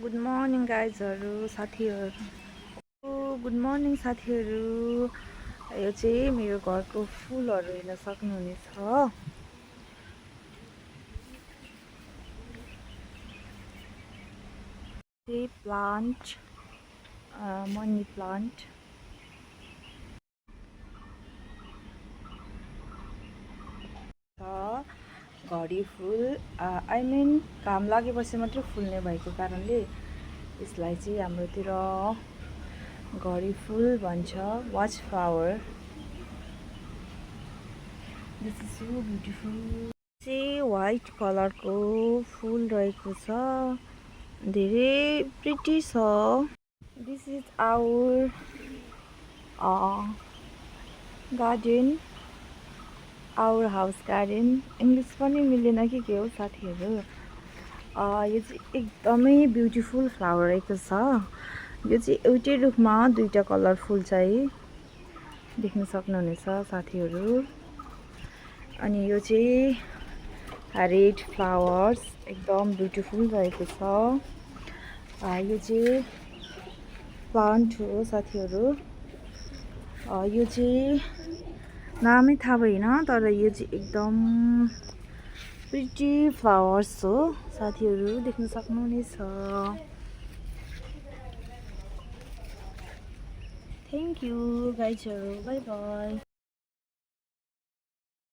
Good morning गाइजहरू साथीहरू good morning साथीहरू। यो चाहिँ मेरो घरको फुलहरू हेर्न सक्नुहुनेछ। चाहिँ प्लान्ट मनी प्लान्ट छ। घडी फुल आई मिन घाम लागेपछि मात्रै फुल्ने भएको कारणले यसलाई चाहिँ हाम्रोतिर घडी फुल भन्छ। Watch flower. This is so beautiful. चाहिँ व्हाइट कलरको फुल रहेको छ, धेरै प्रिटी छ। This is our garden, our house garden. English पनि मिलेन कि के हो साथीहरू। यो चाहिँ एकदमै ब्युटिफुल फ्लावर रहेको छ। यो चाहिँ एउटै रुखमा दुईटा कलर फुल्छ है, देख्न सक्नुहुनेछ साथीहरू। अनि यो चाहिँ रेड फ्लावर्स एकदम ब्युटिफुल रहेको छ। यो चाहिँ प्लान्ट हो साथीहरू। यो चाहिँ नामै थाहा भएन, तर यो चाहिँ एकदम प्रिटी फ्लावर्स हो साथीहरू, देख्न सक्नुहुनेछ। थ्याङ्क यू गाइजहरू, बाई बाई।